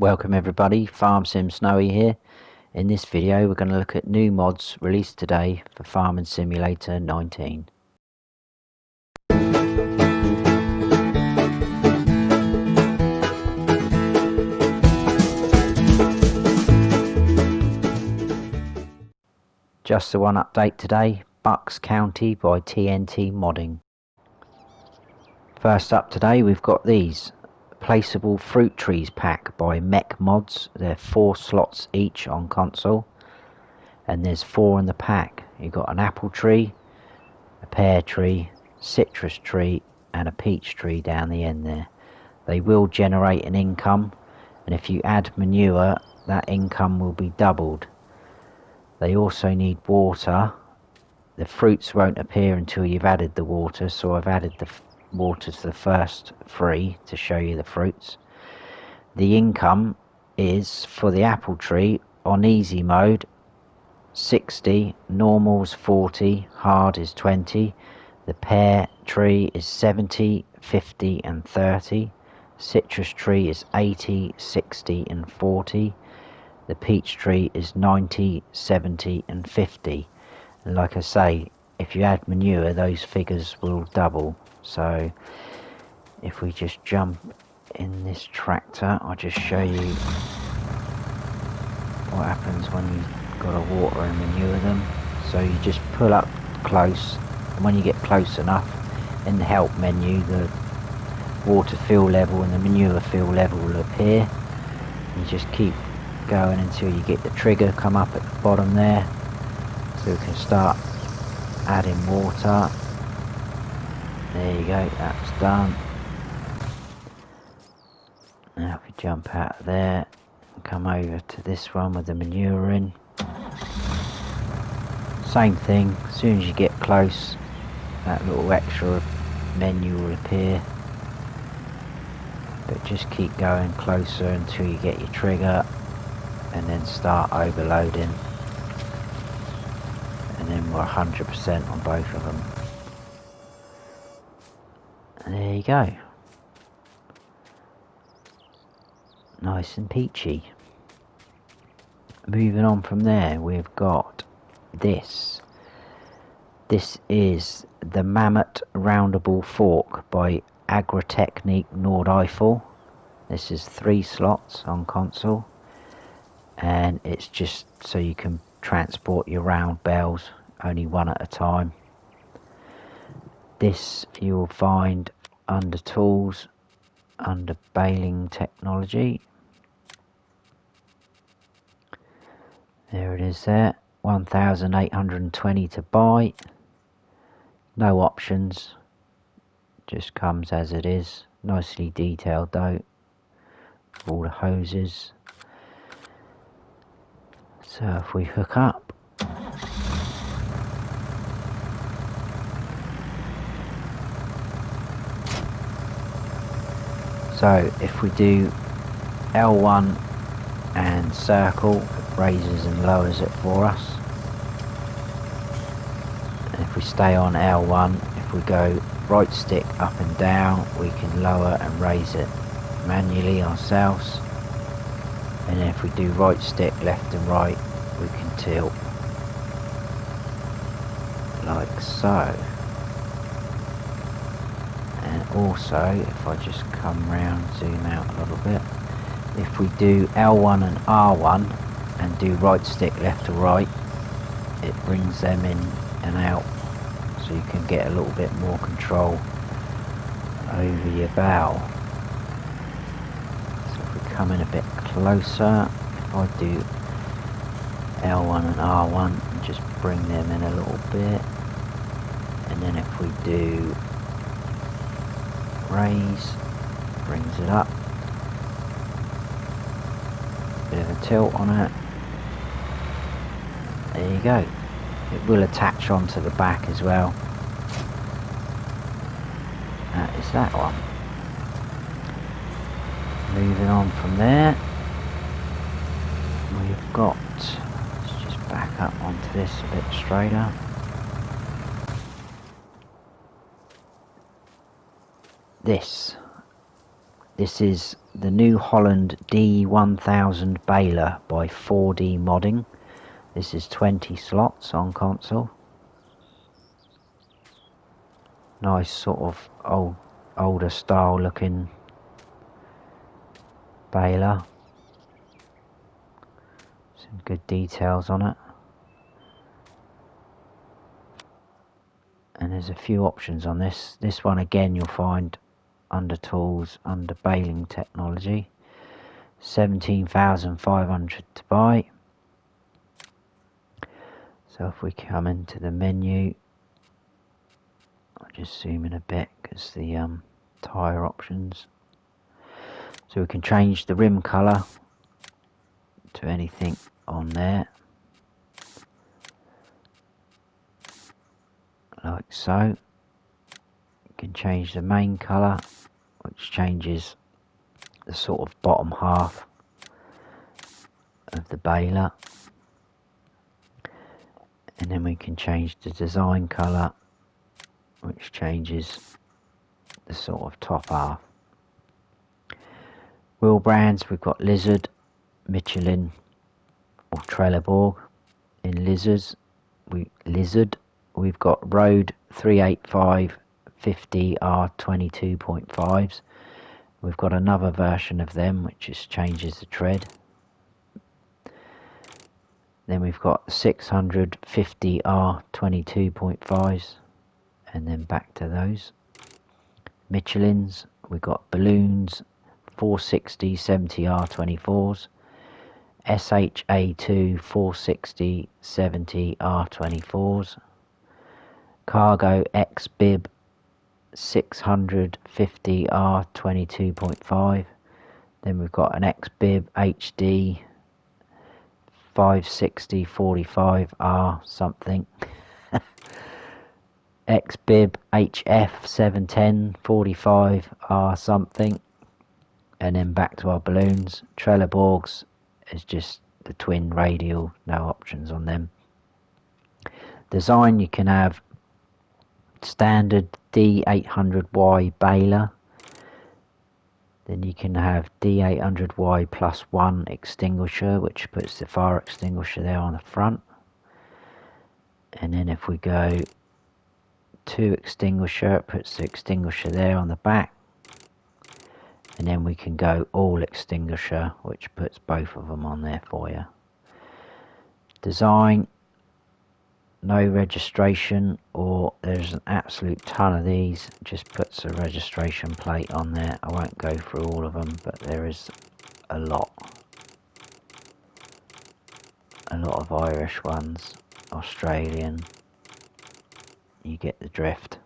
Welcome everybody, Farm Sim Snowy here. In this video we're going to look at new mods released today for Farming Simulator 19. Just the one update today, Bucks County by TNT Modding. First up today we've got these. Placeable fruit trees pack by Mech Mods. They're 4 slots each on console, and there's 4 in the pack. You've got an apple tree, a pear tree, citrus tree and a peach tree down the end there. They will generate an income, and if you add manure that income will be doubled. They also need water. The fruits won't appear until you've added the water, so I've added the water to the first 3 to show you the fruits. The income is for the apple tree on easy mode 60, normal's 40, hard is 20. The pear tree is 70, 50 and 30. Citrus tree is 80, 60 and 40. The peach tree is 90, 70 and 50. And like I say, if you add manure those figures will double. So if we just jump in this tractor, I'll just show you what happens when you've got to water and manure them. So you just pull up close, and when you get close enough, in the help menu the water fill level and the manure fill level will appear. You just keep going until you get the trigger come up at the bottom there, so we can start adding water. There you go, that's done. Now if we jump out of there and come over to this one with the manure in, same thing, as soon as you get close that little extra menu will appear, but just keep going closer until you get your trigger and then start overloading, and then we're 100% on both of them. And there you go, nice and peachy. Moving on from there, we've got this is the Mammoth Roundable fork by Agritechnique Nordeifel. This is 3 slots on console, and it's just so you can transport your round bales, only one at a time. This you'll find under tools, under baling technology. There it is there, 1,820 to buy. No options, just comes as it is. Nicely detailed though, all the hoses. So if we hook up, so if we do L1 and circle, it raises and lowers it for us. And if we stay on L1, if we go right stick up and down, we can lower and raise it manually ourselves. And then if we do right stick left and right, we can tilt like so. And also, if I just come round, zoom out a little bit, if we do L1 and R1 and do right stick left to right, it brings them in and out, so you can get a little bit more control over your bow. So if we come in a bit closer, if I do L1 and R1 and just bring them in a little bit, and then if we do raise, brings it up, bit of a tilt on it, there you go. It will attach onto the back as well. That is that one. Moving on from there, we've got, let's just back up onto this a bit straighter. This is the new Holland D1000 baler by 4D Modding. This is 20 slots on console. Nice sort of older style looking baler. Some good details on it. And there's a few options on this. This one again you'll find under tools, under baling technology. 17,500 to buy. So if we come into the menu, I'll just zoom in a bit because the tyre options. So we can change the rim colour to anything on there, like so. You can change the main colour, which changes the sort of bottom half of the baler, and then we can change the design colour, which changes the sort of top half. Wheel brands, we've got Lizard, Michelin or Trelleborg. In Lizard we've got Road 385 50 R22.5s. We've got another version of them which just changes the tread. Then we've got 650 R22.5s, and then back to those. Michelin's, we've got Balloons 460 70 R24s, SHA2 460 70 R24s, Cargo X Bib 650 R22.5. Then we've got an X Bib HD 560 45 R something. X Bib HF 710 45 R something. And then back to our balloons. Trelleborgs is just the twin radial, no options on them. Design, you can have standard D800Y baler, then you can have D800Y plus 1 extinguisher, which puts the fire extinguisher there on the front. And then if we go 2 extinguisher, it puts the extinguisher there on the back. And then we can go all extinguisher, which puts both of them on there for you. Design, no registration, or there's an absolute ton of these, just puts a registration plate on there. I won't go through all of them, but there is a lot of Irish ones, Australian, you get the drift.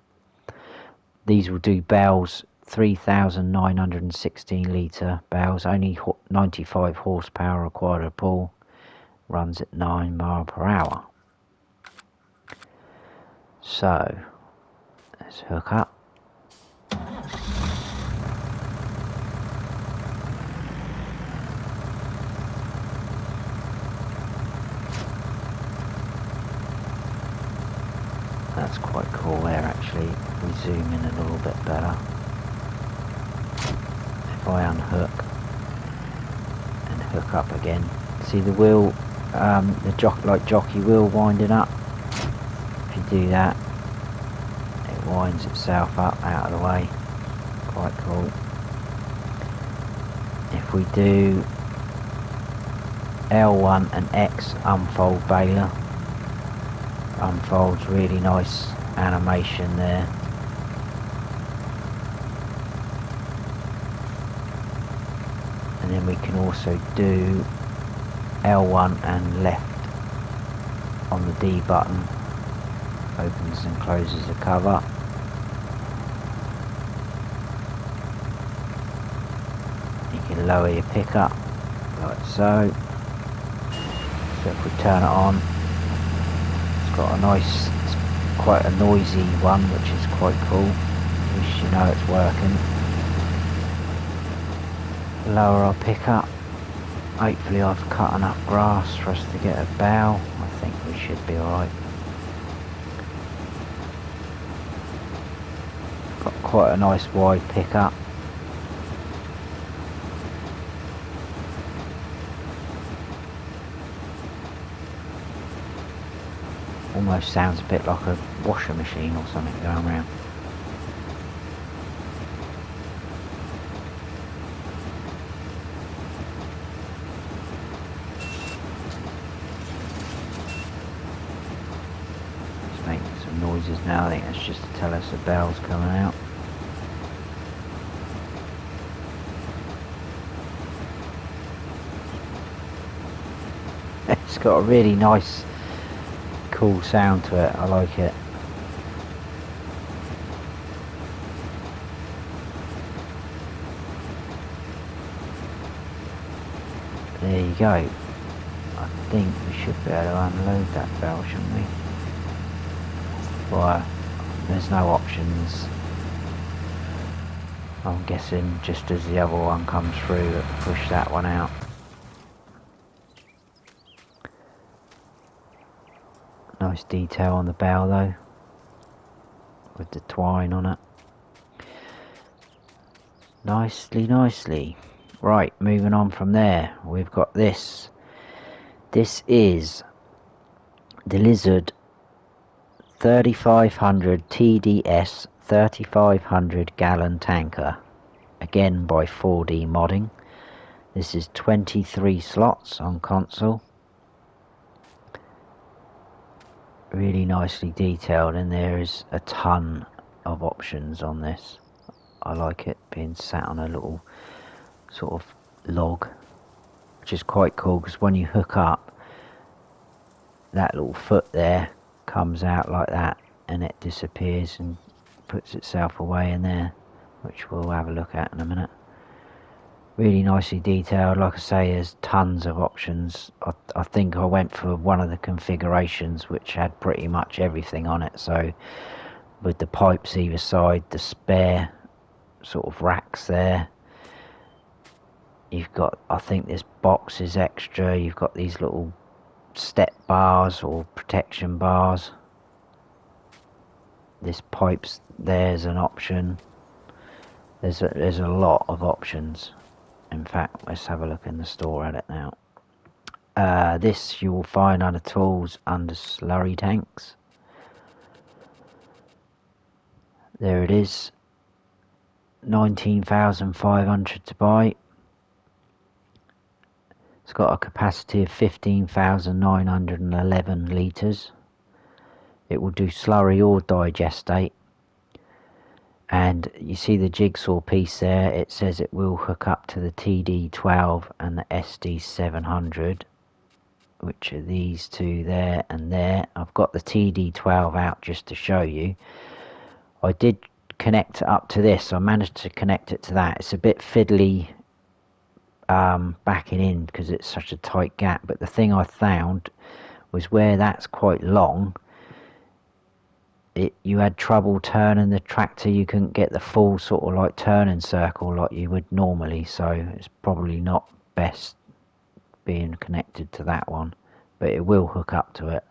These will do bells, 3,916 litre bells, only 95 horsepower required to pull, runs at 9 miles per hour. So let's hook up. That's quite cool there actually. If we zoom in a little bit better, if I unhook and hook up again, see the wheel, the jockey wheel winding up. If you do that, it winds itself up out of the way. Quite cool. If we do L1 and X unfold baler, unfolds, really nice animation there. And then we can also do L1 and left on the D button, opens and closes the cover. You can lower your pickup like so. So if we turn it on, it's got a nice, it's quite a noisy one, which is quite cool. At least you know it's working. Lower our pickup. Hopefully I've cut enough grass for us to get a bow. I think we should be alright. Got quite a nice wide pickup. Almost sounds a bit like a washer machine or something going around. It's making some noises now. I think that's just to tell us the bell's coming out. It's got a really nice, cool sound to it. I like it. There you go. I think we should be able to unload that bell, shouldn't we? Well, there's no options. I'm guessing just as the other one comes through, push that one out. Nice detail on the bell though, with the twine on it. Nicely. Right, moving on from there, we've got this. This is the Lizard 3500 TDS 3500 gallon tanker, again by 4D modding. This is 23 slots on console. Really nicely detailed, and there is a ton of options on this. I like it being sat on a little sort of log, which is quite cool, because when you hook up, that little foot there comes out like that and it disappears and puts itself away in there, which we'll have a look at in a minute. Really nicely detailed. Like I say, there's tons of options. I think I went for one of the configurations which had pretty much everything on it, so with the pipes either side, the spare sort of racks there, you've got, I think this box is extra, you've got these little step bars or protection bars. This pipe's there's an option. There's a lot of options. In fact, let's have a look in the store at it now. This you will find under tools under slurry tanks. There it is, 19,500 to buy. It's got a capacity of 15,911 litres. It will do slurry or digestate. And you see the jigsaw piece there, it says it will hook up to the TD12 and the SD700, which are these two there and there. I've got the TD12 out just to show you. I did connect it up to this, I managed to connect it to that. It's a bit fiddly backing in because it's such a tight gap, but the thing I found was where that's quite long, you had trouble turning the tractor. You couldn't get the full sort of like turning circle like you would normally, so it's probably not best being connected to that one, but it will hook up to it.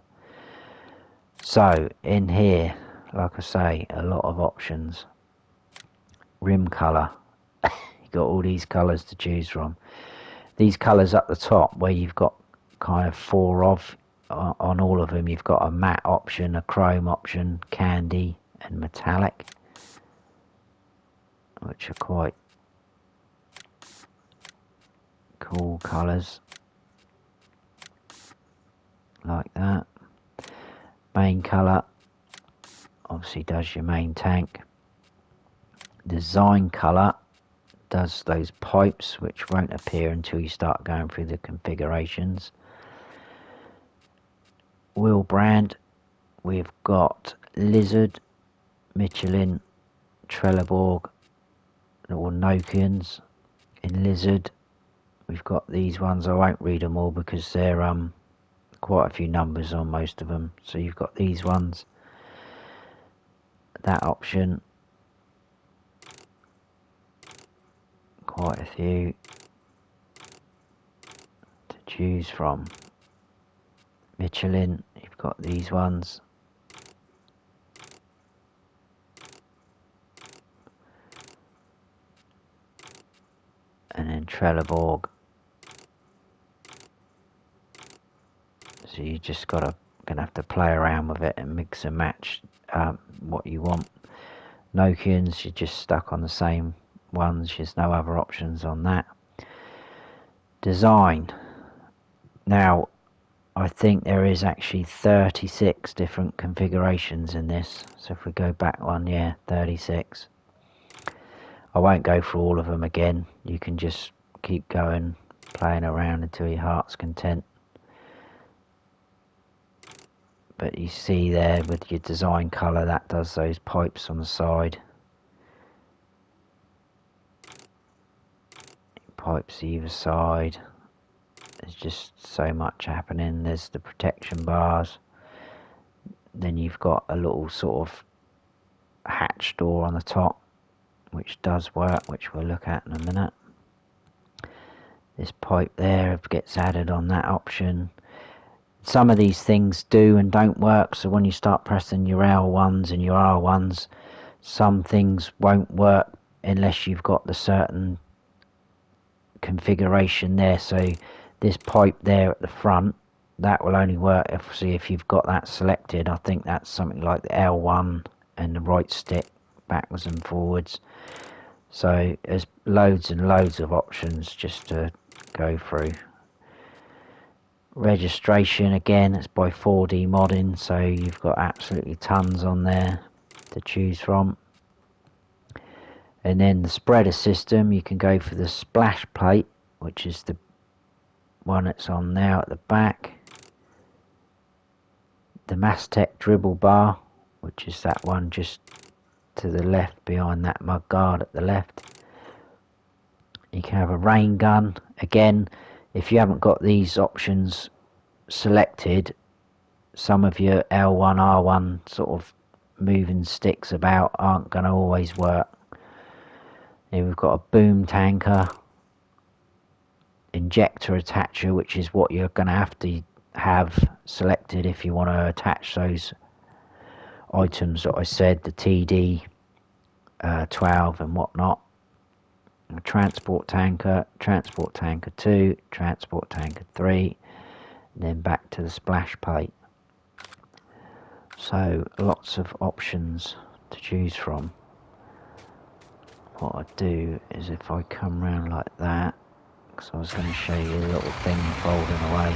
So in here, like I say, a lot of options. Rim colour, you got all these colours to choose from. These colours up the top where you've got kind of four of on all of them, you've got a matte option, a chrome option, candy and metallic, which are quite cool colours like that. Main colour obviously does your main tank. Design colour does those pipes, which won't appear until you start going through the configurations. Wheel brand, we've got Lizard, Michelin, Trelleborg, or Nokians. In Lizard, we've got these ones. I won't read them all because they're quite a few numbers on most of them. So you've got these ones, that option, quite a few to choose from. Michelin, you've got these ones. And then Trelleborg. So you just got to gonna have to play around with it and mix and match what you want. Nokians, you're just stuck on the same ones. There's no other options on that. Design. Now, I think there is actually 36 different configurations in this. So if we go back one, yeah, 36. I won't go through all of them again. You can just keep going, playing around until your heart's content. But you see there with your design colour, that does those pipes on the side. Pipes either side. There's just so much happening. There's the protection bars. Then you've got a little sort of hatch door on the top, which does work, which we'll look at in a minute. This pipe there gets added on that option. Some of these things do and don't work, so when you start pressing your L1s and your R1s, some things won't work unless you've got the certain configuration there. So this pipe there at the front, that will only work if you've got that selected. I think that's something like the L1 and the right stick backwards and forwards. So there's loads and loads of options just to go through. Registration, again, it's by 4D modding, so you've got absolutely tons on there to choose from. And then the spreader system, you can go for the splash plate, which is the one that's on now at the back. The Mastech dribble bar, which is that one just to the left behind that mud guard at the left. You can have a rain gun. Again, if you haven't got these options selected, some of your L1, R1 sort of moving sticks about aren't going to always work. Here we've got a boom tanker, injector attacher, which is what you're going to have selected if you want to attach those items that I said, the TD 12 and whatnot. A transport tanker 2, transport tanker 3, and then back to the splash plate. So lots of options to choose from. What I do is if I come round like that, because I was going to show you a little thing folding away.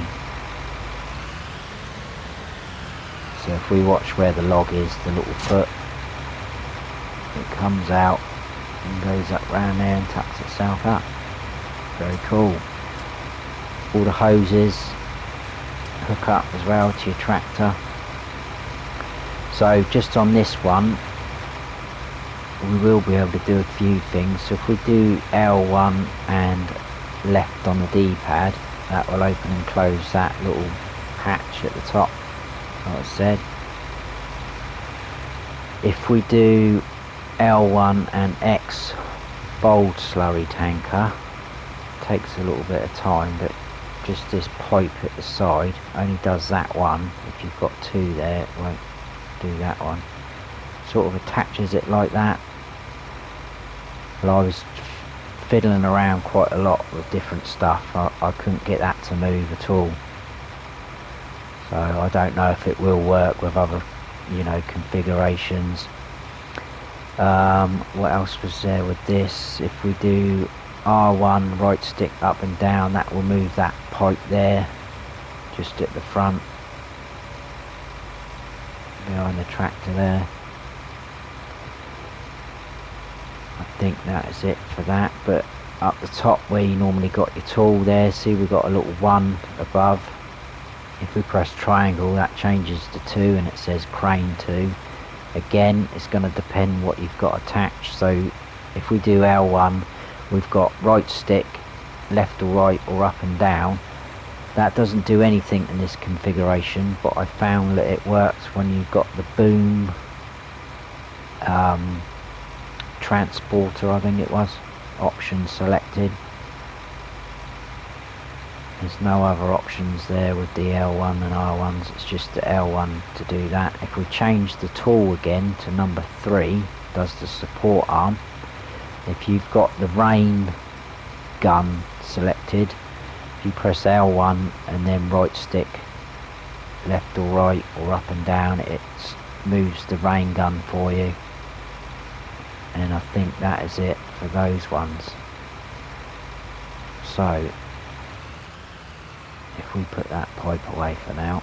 So if we watch where the log is, the little foot, it comes out and goes up round there and tucks itself up. Very cool. All the hoses hook up as well to your tractor. So just on this one, we will be able to do a few things. So if we do L1 and left on the D-pad, that will open and close that little hatch at the top, like I said. If we do L1 and X bold slurry tanker, takes a little bit of time, but just this pipe at the side only does that one. If you've got two there, it won't do that one. Sort of attaches it like that. Well, I was fiddling around quite a lot with different stuff. I couldn't get that to move at all, so I don't know if it will work with other, configurations. What else was there with this? If we do R1 right stick up and down, that will move that pipe there just at the front behind the tractor there. I think that is it for that. But up the top where you normally got your tool there, see we've got a little 1 above. If we press triangle, that changes to 2 and it says crane 2. Again, it's going to depend what you've got attached. So if we do L1, we've got right stick, left or right or up and down. That doesn't do anything in this configuration, but I found that it works when you've got the boom transporter, I think it was, option selected. There's no other options there with the L1 and R1s, it's just the L1 to do that. If we change the tool again to number 3, does the support arm. If you've got the rain gun selected, if you press L1 and then right stick left or right or up and down, it moves the rain gun for you. And I think that is it for those ones. So if we put that pipe away for now,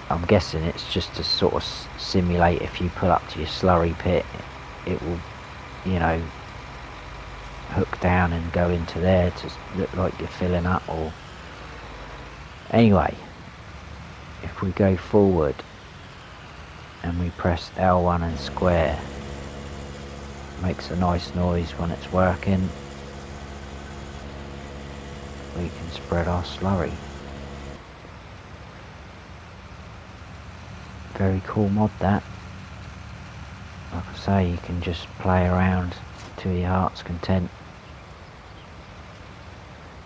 I'm guessing it's just to sort of simulate if you pull up to your slurry pit, it will, you know, hook down and go into there to look like you're filling up. Or anyway, if we go forward and we press L1 and square, it makes a nice noise when it's working. We can spread our slurry. Very cool mod that. Like I say, you can just play around to your heart's content.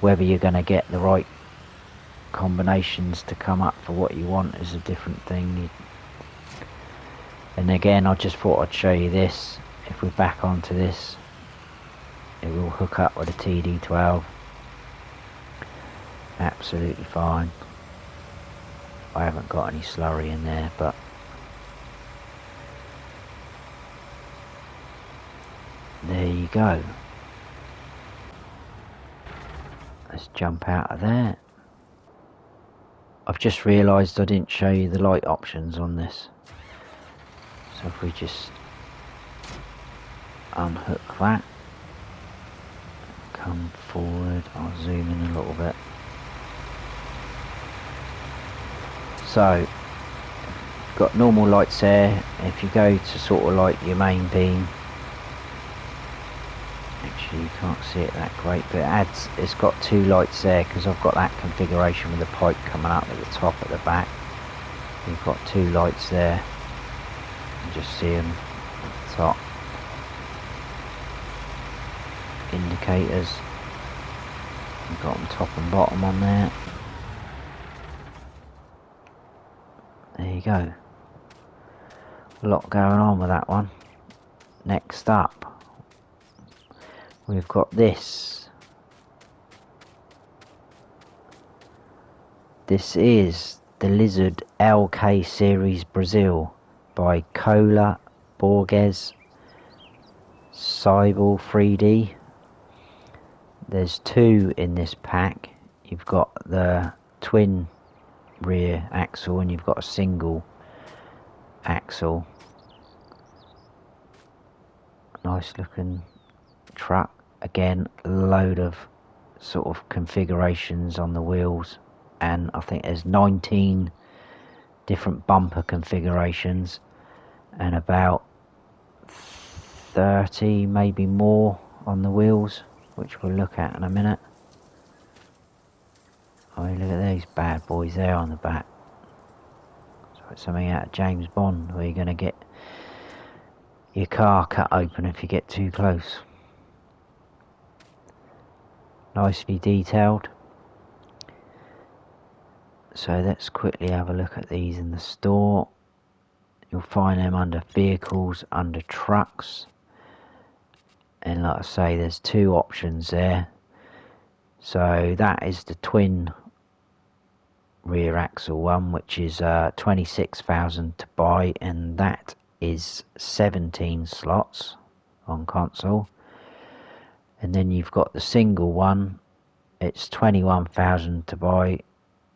Whether you're going to get the right combinations to come up for what you want is a different thing. And again, I just thought I'd show you this. If we're back onto this, it will hook up with a TD12 absolutely fine. I haven't got any slurry in there, but there you go. Let's jump out of there. I've just realised I didn't show you the light options on this. So if we just unhook that, come forward, I'll zoom in a little bit. So, you've got normal lights there. If you go to sort of like your main beam, actually you can't see it that great, but it's got two lights there because I've got that configuration with the pipe coming up at the top, at the back. You've got two lights there. You just see them at the top. Indicators. You've got them top and bottom on there. There you go. A lot going on with that one. Next up, we've got this. This is the Lizard LK Series Brazil by Cola Borges Cybel 3D. There's two in this pack. You've got the twin rear axle and you've got a single axle. Nice looking truck. Again, a load of sort of configurations on the wheels, and I think there's 19 different bumper configurations and about 30 maybe more on the wheels, which we'll look at in a minute. Oh, look at these bad boys there on the back. It's something out of James Bond, where you're going to get your car cut open if you get too close. Nicely detailed. So let's quickly have a look at these in the store. You'll find them under vehicles, under trucks. And like I say, there's two options there. So that is the twin rear axle one, which is 26,000 to buy, and that is 17 slots on console. And then you've got the single one, it's 21,000 to buy,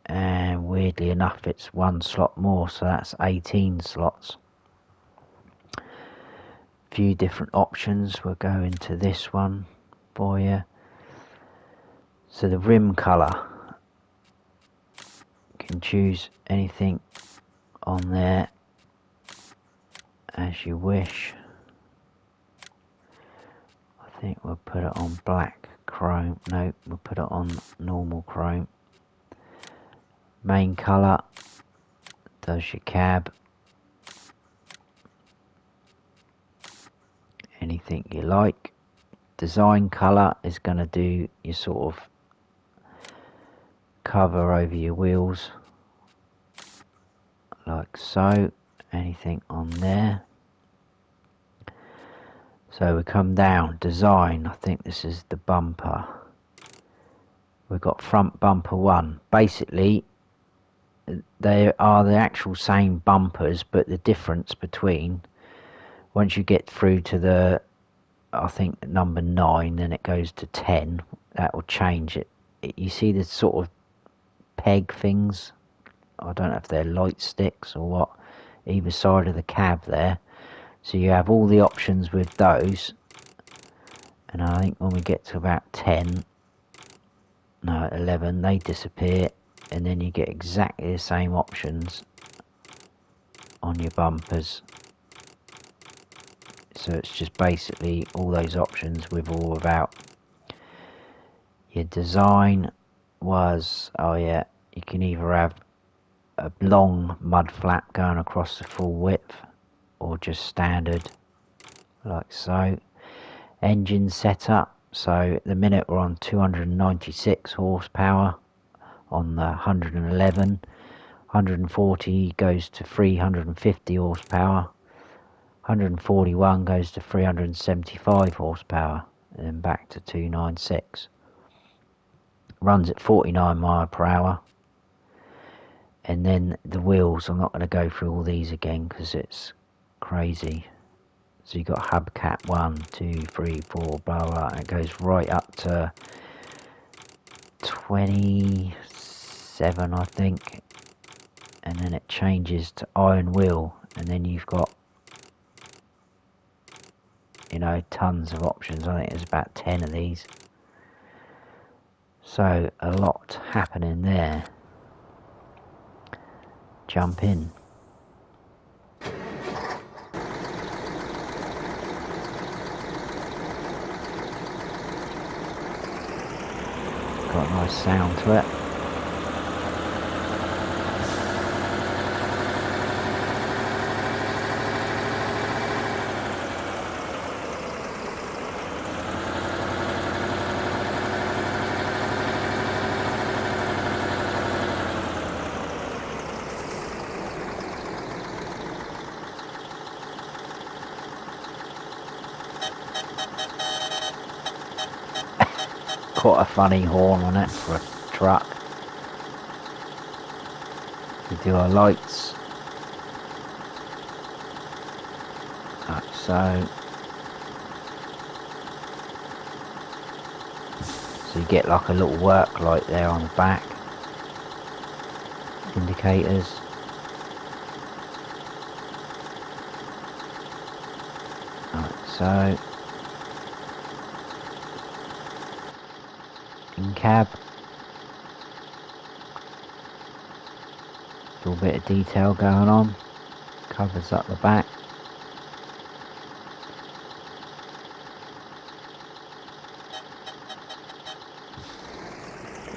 and weirdly enough it's one slot more, so that's 18 slots. Few different options. We'll go into this one for you. So the rim colour, you can choose anything on there as you wish. I think we'll put it on black chrome. No, we'll put it on normal chrome. Main colour does your cab. Anything you like. Design colour is going to do your sort of cover over your wheels, like so. Anything on there. So we come down, design, I think this is the bumper. We've got front bumper one. Basically, they are the actual same bumpers, but the difference between, once you get through to the, I think, number 9, then it goes to 10, that will change it. You see the sort of peg things, I don't know if they're light sticks or what, either side of the cab there. So you have all the options with those, and I think when we get to about 10, no, 11, they disappear, and then you get exactly the same options on your bumpers. So it's just basically all those options with or without. Your design was, oh yeah, you can either have a long mud flap going across the full width, or just standard like so. Engine setup, so at the minute we're on 296 horsepower on the 111. 140 goes to 350 horsepower. 141 goes to 375 horsepower, and then back to 296. Runs at 49 miles per hour. And then the wheels, I'm not going to go through all these again because it's crazy. So you've got hubcap 1, 2, 3, 4, blah blah, and it goes right up to 27, I think. And then it changes to iron wheel, and then you've got, you know, tons of options. I think there's about 10 of these. So a lot happening there. Jump in. Got a nice sound to it. Quite a funny horn on it for a truck. We do our lights like so. So you get like a little work light there on the back. Indicators. Like so. In cab, a little bit of detail going on, covers up the back.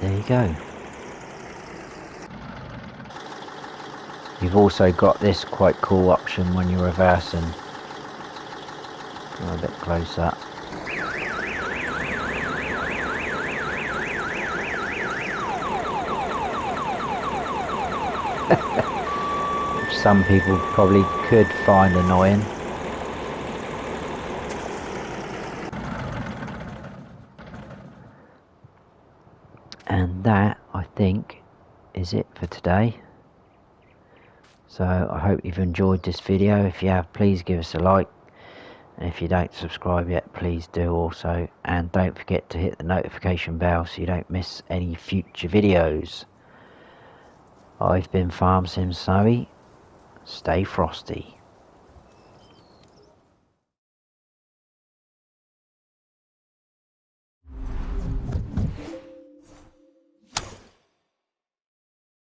There you go. You've also got this quite cool option when you're reversing. Go a bit close up. Which some people probably could find annoying. And that, I think, is it for today. So I hope you've enjoyed this video. If you have, please give us a like. And if you don't subscribe yet, please do also. And don't forget to hit the notification bell so you don't miss any future videos. I've been Farm Sim Snowy. Stay frosty.